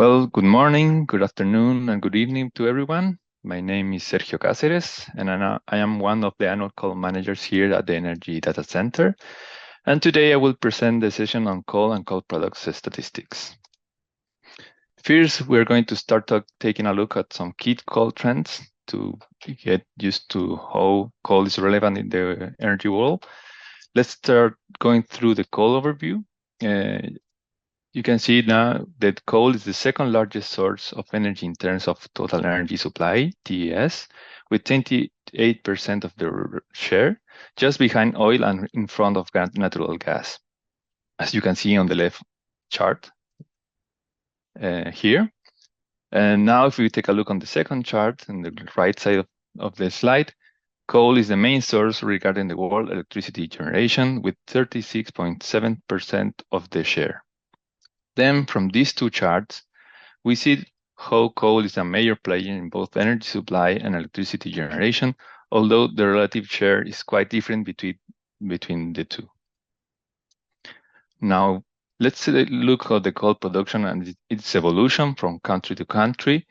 Well, good morning, good afternoon, and good evening to everyone. My name is Sergio Cáceres, and I am one of the annual call managers here at the Energy Data Center. And today I will present the session on coal and coal products statistics. First, we're going to start taking a look at some key coal trends to get used to how coal is relevant in the energy world. Let's start going through the coal overview. You can see now that coal is the second largest source of energy in terms of total energy supply, TES, with 28% of the share, just behind oil and in front of natural gas. As you can see on the left chart here. And now if we take a look on the second chart on the right side of the slide, coal is the main source regarding the world electricity generation with 36.7% of the share. Then from these two charts, we see how coal is a major player in both energy supply and electricity generation, although the relative share is quite different between the two. Now, let's look at the coal production and its evolution from country to country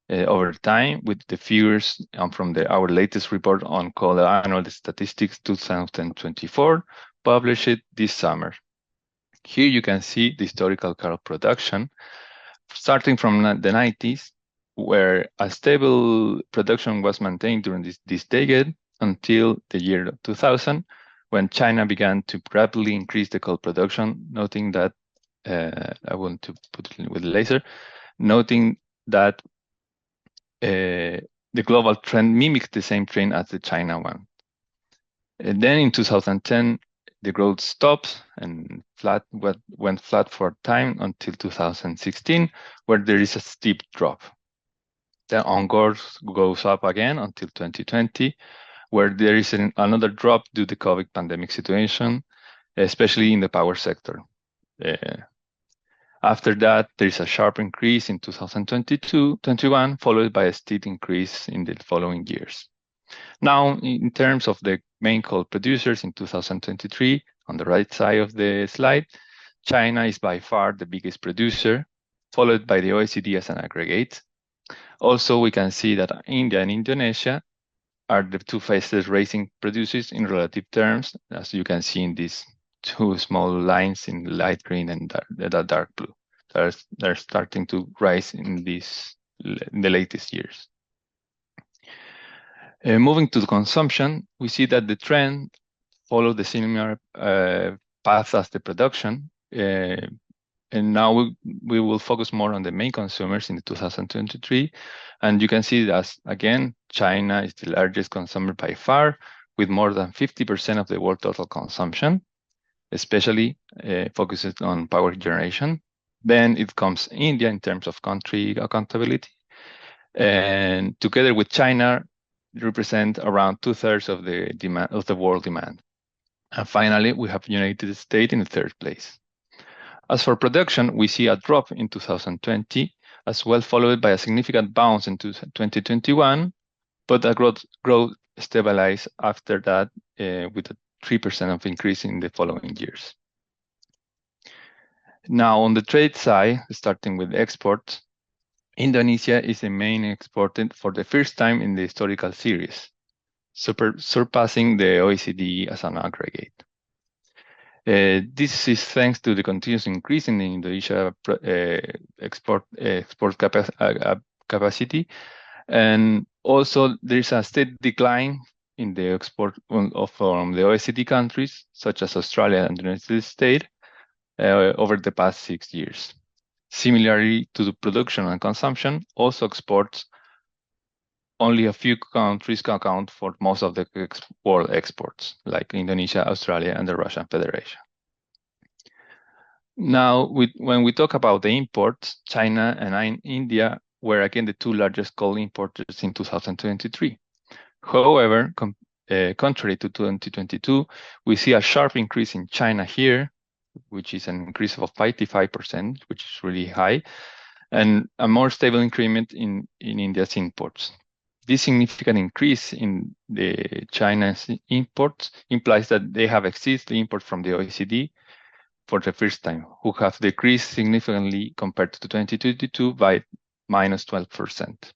over time with the figures from our latest report on coal annual statistics 2024, published this summer. Here you can see the historical coal production starting from the 90s, where a stable production was maintained during this decade until the year 2000, when China began to rapidly increase the coal production, noting that, I want to put it with a laser, noting that the global trend mimicked the same trend as the China one. And then in 2010, the growth stopped and went flat for a time until 2016, where there is a steep drop. Then onward goes up again until 2020, where there is another drop due to the COVID pandemic situation, especially in the power sector. After that, there is a sharp increase in 2022-21, followed by a steep increase in the following years. Now, in terms of the main coal producers in 2023, on the right side of the slide, China is by far the biggest producer, followed by the OECD as an aggregate. Also, we can see that India and Indonesia are the two fastest rising producers in relative terms, as you can see in these two small lines in light green and the dark blue. They're starting to rise in the latest years. Moving to the consumption, we see that the trend followed the similar path as the production. And now we will focus more on the main consumers in 2023. And you can see that, again, China is the largest consumer by far, with more than 50% of the world total consumption, especially focused on power generation. Then it comes India in terms of country accountability. And together with China, represent around 2/3 of the demand of the world demand. And finally, we have United States in the third place. As for production, we see a drop in 2020, as well followed by a significant bounce in 2021, but a growth stabilized after that with a 3% of increase in the following years. Now, on the trade side, starting with exports, Indonesia is the main exporter for the first time in the historical series, surpassing the OECD as an aggregate. This is thanks to the continuous increase in the Indonesia export capacity, and also there is a steady decline in the export from the OECD countries, such as Australia and the United States, over the past 6 years. Similarly to the production and consumption, also exports, only a few countries can account for most of the world exports, like Indonesia, Australia, and the Russian Federation. Now, when we talk about the imports, China and India were again the two largest coal importers in 2023. However, contrary to 2022, we see a sharp increase in China here, which is an increase of 55%, which is really high, and a more stable increment in India's imports. This significant increase in the China's imports implies that they have exceeded the import from the OECD, for the first time, who have decreased significantly compared to 2022 by minus 12%.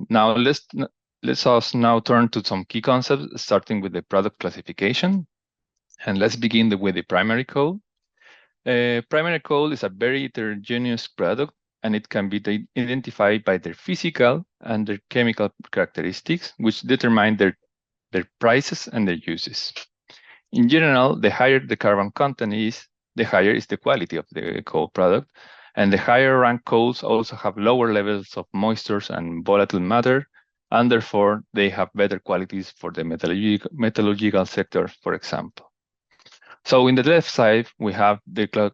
Now let's us now turn to some key concepts, starting with the product classification. And let's begin with the primary coal. Primary coal is a very heterogeneous product, and it can be identified by their physical and their chemical characteristics, which determine their prices and their uses. In general, the higher the carbon content is, the higher is the quality of the coal product, and the higher rank coals also have lower levels of moistures and volatile matter, and therefore they have better qualities for the metallurgical sector, for example. So in the left side, we have the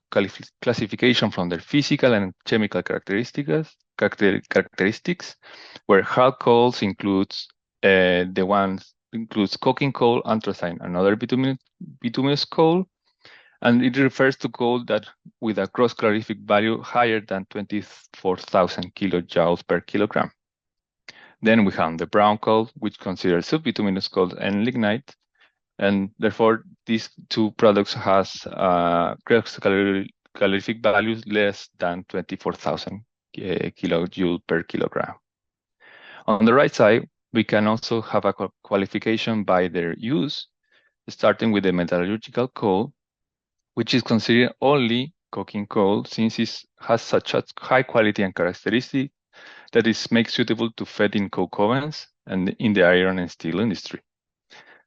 classification from their physical and chemical characteristics, where hard coals includes coking coal, anthracite, and other bituminous coal, and it refers to coal that with a gross calorific value higher than 24,000 kilojoules per kilogram. Then we have the brown coal, which considers subbituminous coal and lignite, and therefore these two products has gross calorific values less than 24,000 kilojoule per kilogram. On the right side, we can also have a qualification by their use, starting with the metallurgical coal, which is considered only coking coal since it has such a high quality and characteristic that it makes suitable to fed in coke ovens and in the iron and steel industry.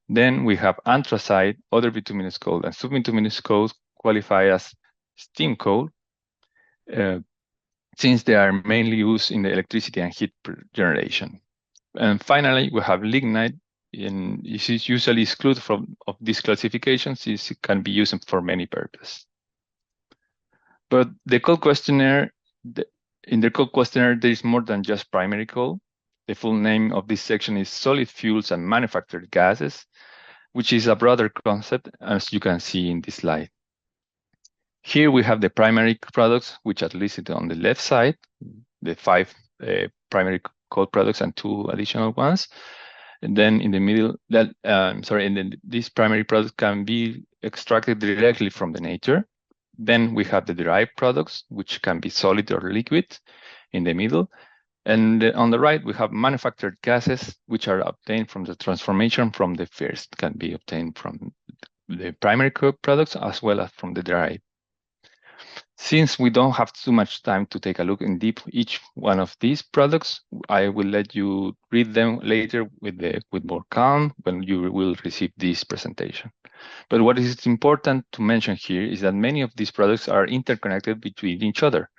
Then we have anthracite, other bituminous coal, and subbituminous coal qualify as steam coal, since they are mainly used in the electricity and heat generation. And finally, we have lignite, and this is usually excluded of this classification since it can be used for many purposes. But the coal questionnaire, in the coal questionnaire, there is more than just primary coal. The full name of this section is Solid Fuels and Manufactured Gases, which is a broader concept, as you can see in this slide. Here we have the primary products, which are listed on the left side, the 5 primary coal products and 2 additional ones. And then in the middle, these primary products can be extracted directly from the nature. Then we have the derived products, which can be solid or liquid in the middle. And on the right, we have manufactured gases, which are obtained from the transformation from the first, can be obtained from the primary products as well as from the derived. Since we don't have too much time to take a look in deep each one of these products, I will let you read them later with more calm when you will receive this presentation. But what is important to mention here is that many of these products are interconnected between each other.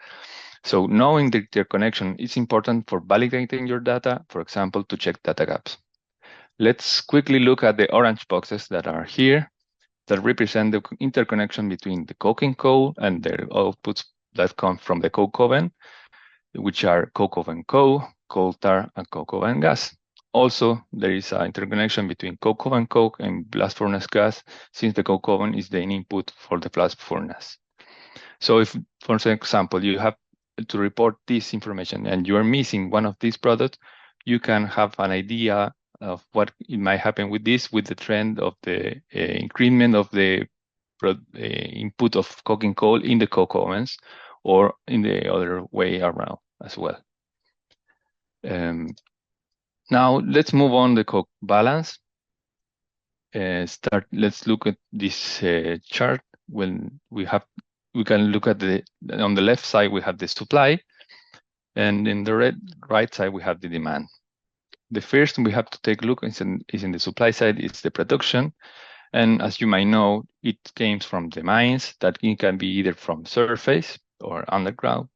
So knowing the interconnection is important for validating your data, for example, to check data gaps. Let's quickly look at the orange boxes that are here that represent the interconnection between the coking coal and their outputs that come from the coke oven, which are coke oven coal, coal tar, and coke oven gas. Also, there is an interconnection between coke oven coke and blast furnace gas, since the coke oven is the input for the blast furnace. So if, for example, you have to report this information and you are missing one of these products, you can have an idea of what it might happen with the trend of the increment of the input of coking coal in the coke ovens, or in the other way around as well. Now let's move on the coke balance. Let's look at this chart. When we can look at on the left side we have the supply, and in the right side we have the demand. The first we have to take a look is in the supply side, it's the production. And as you might know, it came from the mines, that it can be either from surface or underground.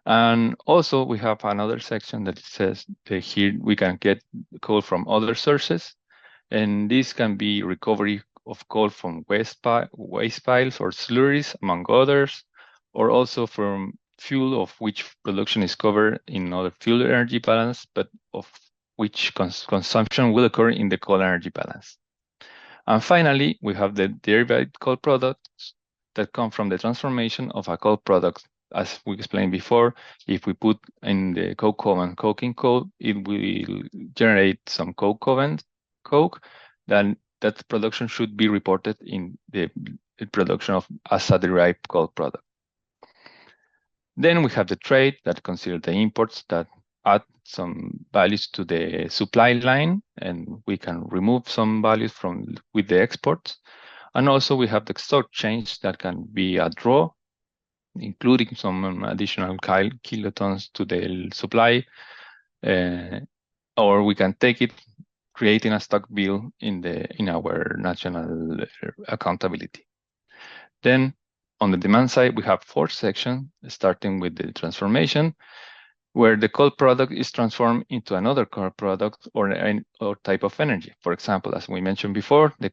And also we have another section that says that here we can get coal from other sources. And this can be recovery of coal from waste piles or slurries, among others, or also from fuel of which production is covered in other fuel energy balance, but of which consumption will occur in the coal energy balance. And finally, we have the derived coal products that come from the transformation of a coal product. As we explained before, if we put in the coke oven coking coal, it will generate some coke oven coke that that production should be reported in the production of as a derived coal product. Then we have the trade that consider the imports that add some values to the supply line, and we can remove some values with the exports. And also we have the stock change that can be a draw, including some additional kilotons to the supply, or we can take it, creating a stock bill in our national accountability. Then on the demand side, we have 4 sections, starting with the transformation, where the coal product is transformed into another coal product or type of energy. For example, as we mentioned before, the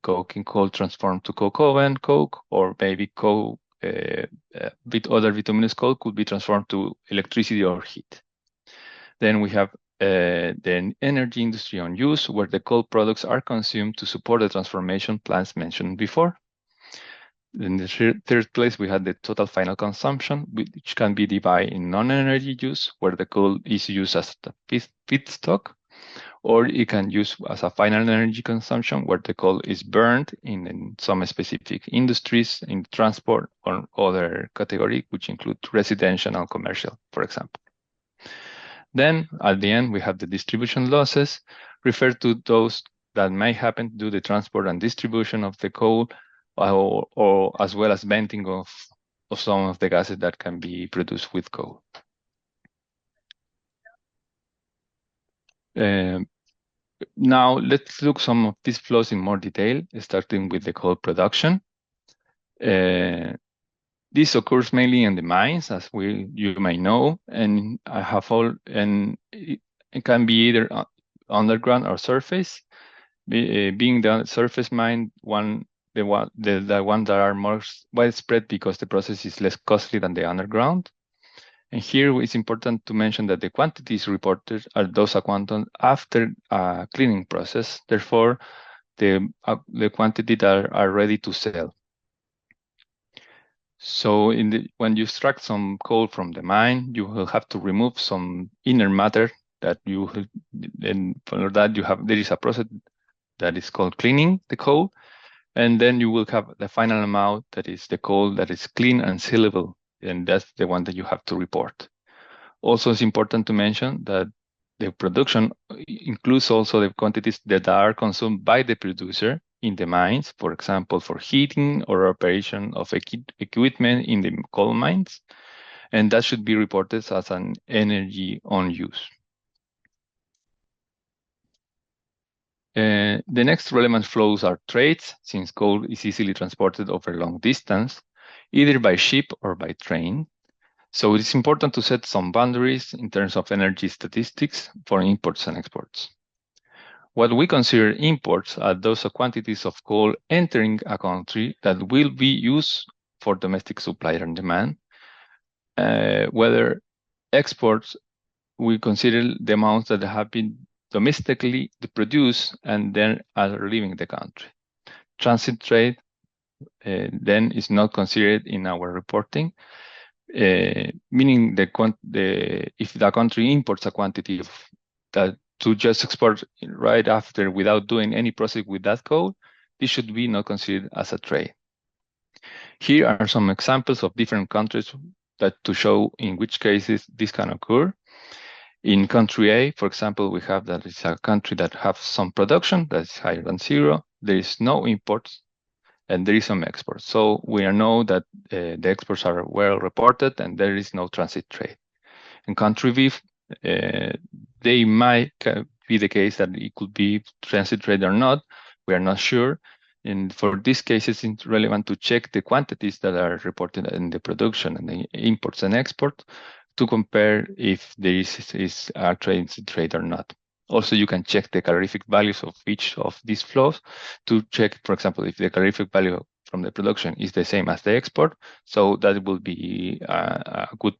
coking coal transformed to coke oven, coke, or maybe coke, other bituminous coal could be transformed to electricity or heat. Then we have the energy industry on use, where the coal products are consumed to support the transformation plants mentioned before. In the third place, we had the total final consumption, which can be divided in non-energy use, where the coal is used as the feedstock, or it can use as a final energy consumption, where the coal is burned in some specific industries, in transport, or other category, which include residential and commercial, for example. Then, at the end, we have the distribution losses, referred to those that may happen due to the transport and distribution of the coal, or as well as venting of some of the gases that can be produced with coal. Now let's look some of these flows in more detail, starting with the coal production. This occurs mainly in the mines, as you may know, and it can be either underground or surface. Being the surface mine, the ones that are more widespread because the process is less costly than the underground. And here it's important to mention that the quantities reported are those quantum after a cleaning process. Therefore, the quantity that are ready to sell. So when you extract some coal from the mine, you will have to remove some inner matter and for that there is a process that is called cleaning the coal. And then you will have the final amount that is the coal that is clean and sellable, and that's the one that you have to report. Also, it's important to mention that the production includes also the quantities that are consumed by the producer in the mines, for example, for heating or operation of equipment in the coal mines, and that should be reported as an energy on use. The next relevant flows are trades, since coal is easily transported over long distance, either by ship or by train. So it's important to set some boundaries in terms of energy statistics for imports and exports. What we consider imports are those quantities of coal entering a country that will be used for domestic supply and demand. Whether exports, we consider the amounts that have been domestically produced and then are leaving the country. Transit trade then is not considered in our reporting, meaning if the country imports a quantity that to just export right after without doing any process with that coal, this should be not considered as a trade. Here are some examples of different countries to show in which cases this can occur. In country A, for example, we have that it's a country that has some production that is higher than 0. There is no imports, and there is some exports. So we know that the exports are well reported, and there is no transit trade. In country B, they might be the case that it could be transit trade or not. We are not sure. And for these cases, it's relevant to check the quantities that are reported in the production and the imports and exports to compare if there is a transit trade or not. Also, you can check the calorific values of each of these flows to check, for example, if the calorific value from the production is the same as the export. So that will be a good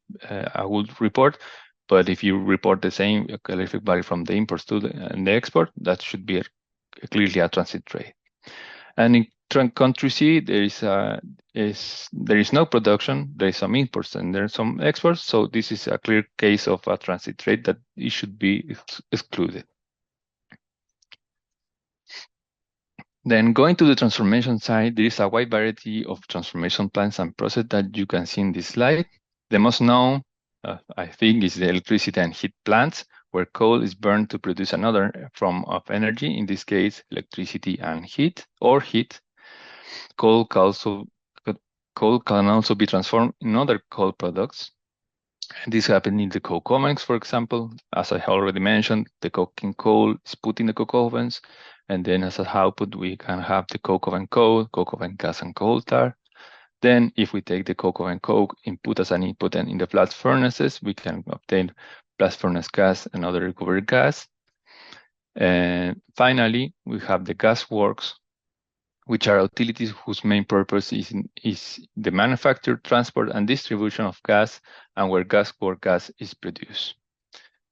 report. But if you report the same calorific value from the imports to the export, that should be clearly a transit trade. And in country C, there is no production, there is some imports and there are some exports. So this is a clear case of a transit trade that it should be excluded. Then going to the transformation side, there is a wide variety of transformation plants and processes that you can see in this slide. The most known, I think, is the electricity and heat plants, where coal is burned to produce another form of energy, in this case, electricity and heat, or heat. Coal can also, coal can also be transformed in other coal products. And this happened in the coke ovens, for example. As I already mentioned, the coking coal is put in the coke ovens, and then as an output, we can have the coke oven coal, coke oven gas, and coal tar. Then, if we take the coke oven coke input as an input and in the blast furnaces, we can obtain blast furnace gas and other recovered gas. And finally, we have the gas works, which are utilities whose main purpose is the manufacture, transport, and distribution of gas, and where gas or gas is produced.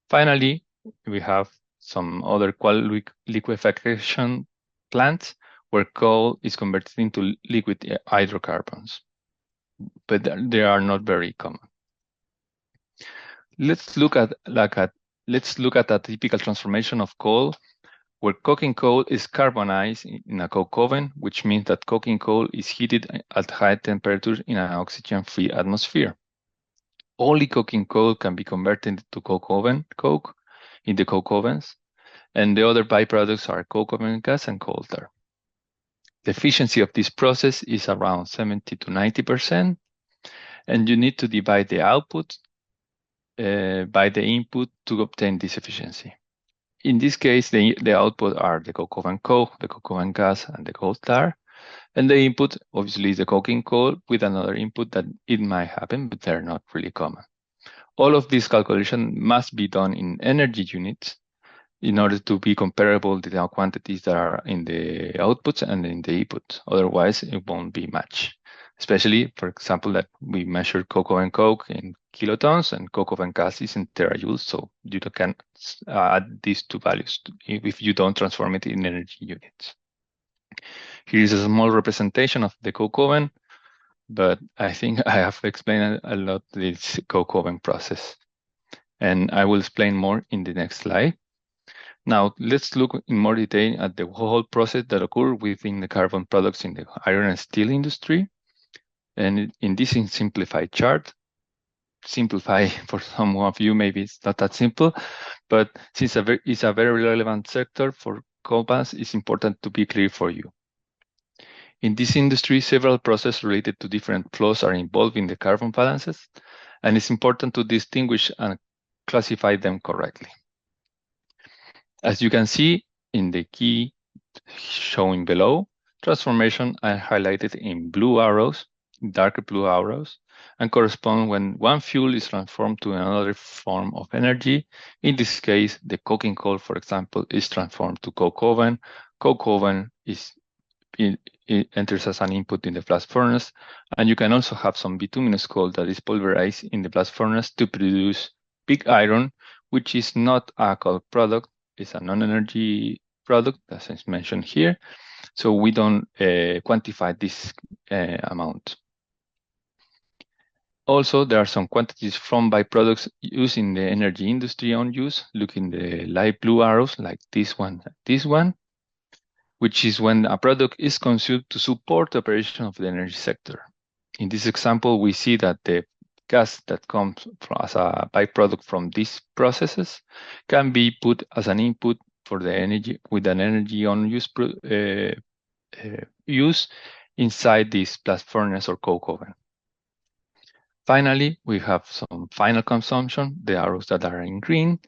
Finally, we have some other liquefaction plants where coal is converted into liquid hydrocarbons, but they are not very common. Let's look at a typical transformation of coal where coking coal is carbonized in a coke oven, which means that coking coal is heated at high temperatures in an oxygen-free atmosphere. Only coking coal can be converted to coke in the coke ovens, and the other byproducts are coke oven gas and coal tar. The efficiency of this process is around 70 to 90%, and you need to divide the output by the input to obtain this efficiency. In this case, the output are the coke oven coke, the coke oven gas, and the coal tar. And the input, obviously, is the coking coal with another input that it might happen, but they're not really common. All of these calculations must be done in energy units in order to be comparable to the quantities that are in the outputs and in the inputs. Otherwise, it won't be matched. Especially, for example, that we measure coke oven coke in kilotons and coke oven gas is in terajoules, so you can add these two values if you don't transform it in energy units. Here is a small representation of the coke oven, but I think I have explained a lot this coke oven process. And I will explain more in the next slide. Now, let's look in more detail at the whole process that occurs within the carbon products in the iron and steel industry. And in this simplified chart, simplify for some of you, maybe it's not that simple, but since it's a very relevant sector for companies, it's important to be clear for you. In this industry, several processes related to different flows are involved in the carbon balances, and it's important to distinguish and classify them correctly. As you can see in the key showing below, transformation are highlighted in blue arrows, darker blue arrows, and correspond when one fuel is transformed to another form of energy. In this case, the coking coal, for example, is transformed to coke oven. Coke oven it enters as an input in the blast furnace, and you can also have some bituminous coal that is pulverized in the blast furnace to produce pig iron, which is not a coal product, it's a non-energy product, as is mentioned here. So we don't quantify this amount. Also, there are some quantities from byproducts used in the energy industry on use. Look in the light blue arrows like this one, which is when a product is consumed to support the operation of the energy sector. In this example, we see that the gas that comes as a byproduct from these processes can be put as an input for the energy with an energy on use use inside this blast furnace or coke oven. Finally, we have some final consumption, the arrows that are in green,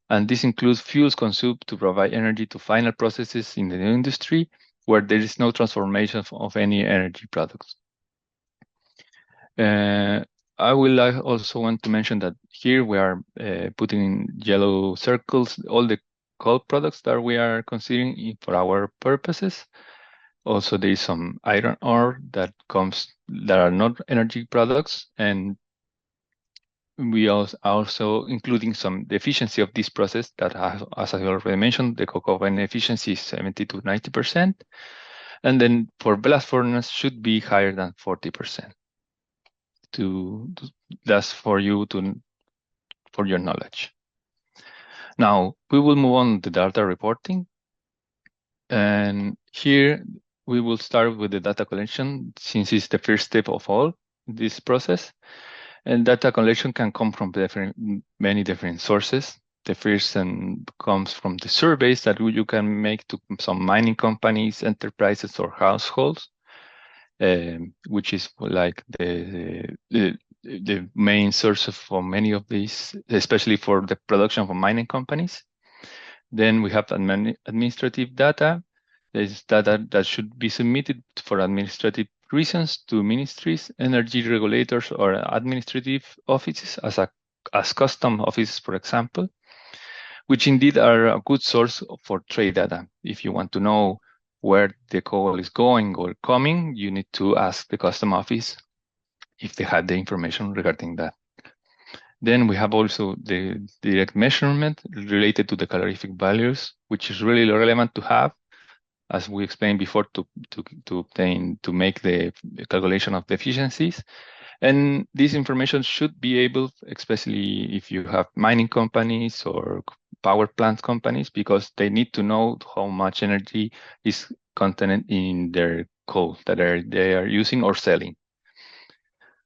and this includes fuels consumed to provide energy to final processes in the industry where there is no transformation of any energy products. I will also want to mention that here we are putting in yellow circles all the coal products that we are considering for our purposes. Also, there is some iron ore that are not energy products, and we also including the efficiency of this process that has, as I already mentioned, the coke oven efficiency is 70 to 90%, and then for blast furnace should be higher than 40%. That's for your knowledge. Now we will move on to data reporting. And here we will start with the data collection, since it's the first step of all this process. And data collection can come from many different sources. The first comes from the surveys that you can make to some mining companies, enterprises, or households, which is like the main source for many of these, especially for the production for mining companies. Then we have administrative data. There's data that should be submitted for administrative reasons to ministries, energy regulators, or administrative offices as custom offices, for example, which indeed are a good source for trade data. If you want to know where the coal is going or coming, you need to ask the custom office if they had the information regarding that. Then we have also the direct measurement related to the calorific values, which is really relevant to have, as we explained before, to make the calculation of the efficiencies. And this information should be able, especially if you have mining companies or power plant companies, because they need to know how much energy is contained in their coal that they are using or selling.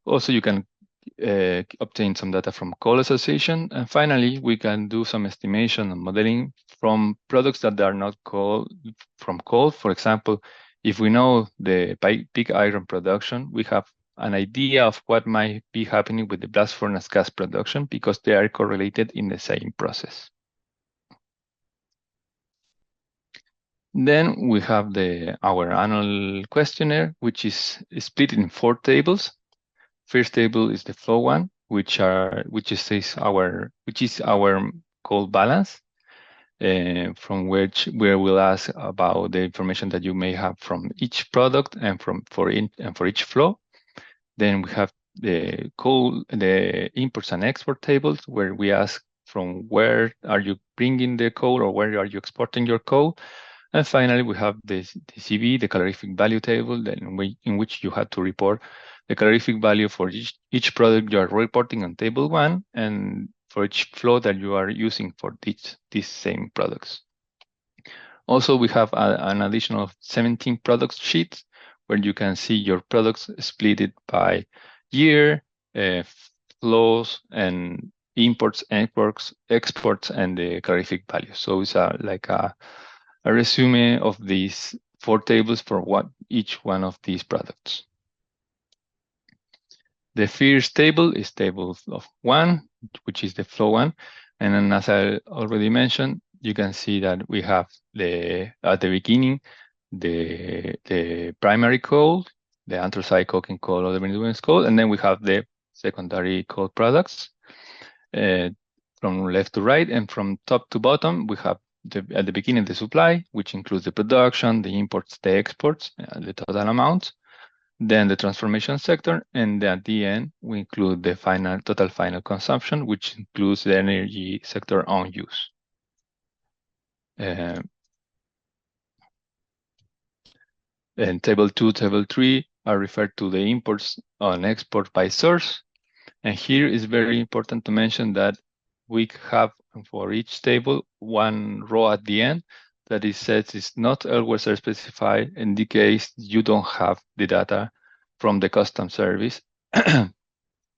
Also, you can obtain some data from coal association. And finally, we can do some estimation and modeling from products that are not from coal. For example, if we know the pig iron production, we have an idea of what might be happening with the blast furnace gas production, because they are correlated in the same process. Then we have our annual questionnaire, which is split in 4 tables. First table is the flow one, which is our coal balance, from where we'll ask about the information that you may have from each product and for each flow. Then we have the imports and export tables, where we ask from where are you bringing the coal or where are you exporting your coal. And finally, we have the CV, the calorific value table, in which you had to report the calorific value for each product you are reporting on table 1, and for each flow that you are using for these same products. Also, we have an additional 17 product sheets, where you can see your products split by year, flows, and imports, exports, and the calorific value. So it's like a resume of these 4 tables for each one of these products. The first table is table of 1, which is the flow 1. And then, as I already mentioned, you can see that we have at the beginning, the primary coal, the anthracite coking coal or the Venezuelan coal, and then we have the secondary coal products. From left to right and from top to bottom, we have at the beginning the supply, which includes the production, the imports, the exports, the total amount. Then the transformation sector, and at the end, we include the total final consumption, which includes the energy sector on use. And table 2, table 3 are referred to the imports and exports by source. And here is very important to mention that we have for each table one row at the end that it says it's not always specified in the case you don't have the data from the custom service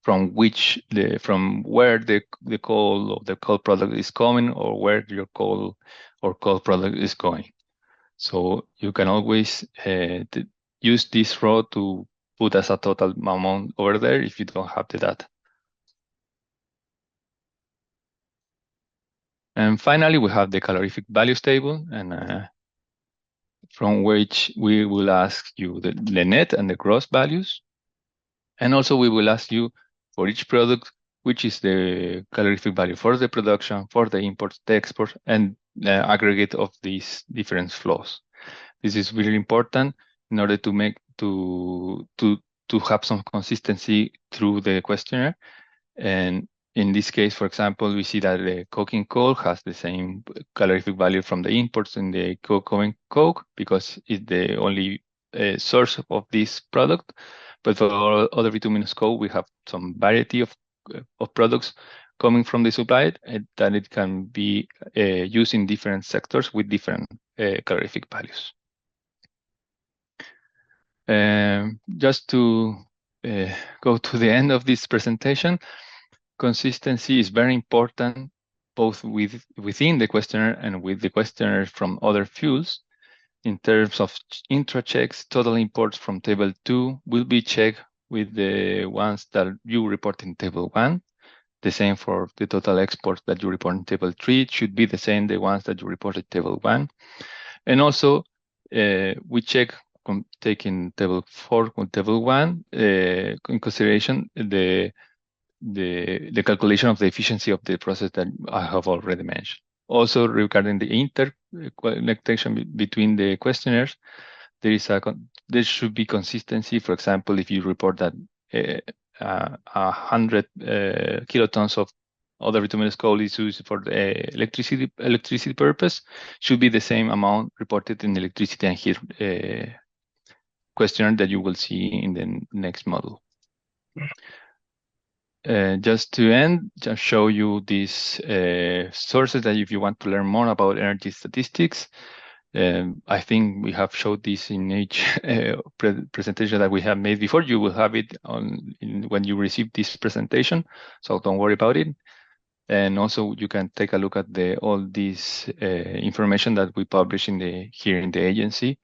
from where the coal or the coal product is coming, or where your coal or coal product is going. So you can always use this row to put as a total amount over there if you don't have the data. And finally, we have the calorific values table, and from which we will ask you the net and the gross values. And also we will ask you for each product, which is the calorific value for the production, for the imports, the exports, and the aggregate of these different flows. This is really important in order to have some consistency through the questionnaire. And in this case, for example, we see that the coking coal has the same calorific value from the imports in the coke, because it's the only source of this product. But for other bituminous coal, we have some variety of products coming from the supply, that it can be used in different sectors with different calorific values. Just to go to the end of this presentation, consistency is very important both within the questionnaire and with the questionnaire from other fuels. In terms of intra-checks, total imports from table 2 will be checked with the ones that you report in table 1. The same for the total exports that you report in table 3. It should be the same, the ones that you report in table 1. And also, we check, taking table 4 with table 1, in consideration the calculation of the efficiency of the process that I have already mentioned. Also, regarding the interconnection between the questionnaires, there should be consistency. For example, if you report that 100 kilotons of other bituminous coal is used for the electricity purpose, should be the same amount reported in electricity and heat questionnaire that you will see in the next model. Just to end, just show you these sources that if you want to learn more about energy statistics, I think we have showed this in each presentation that we have made before. You will have it when you receive this presentation, so don't worry about it. And also you can take a look at all this information that we publish here in the agency.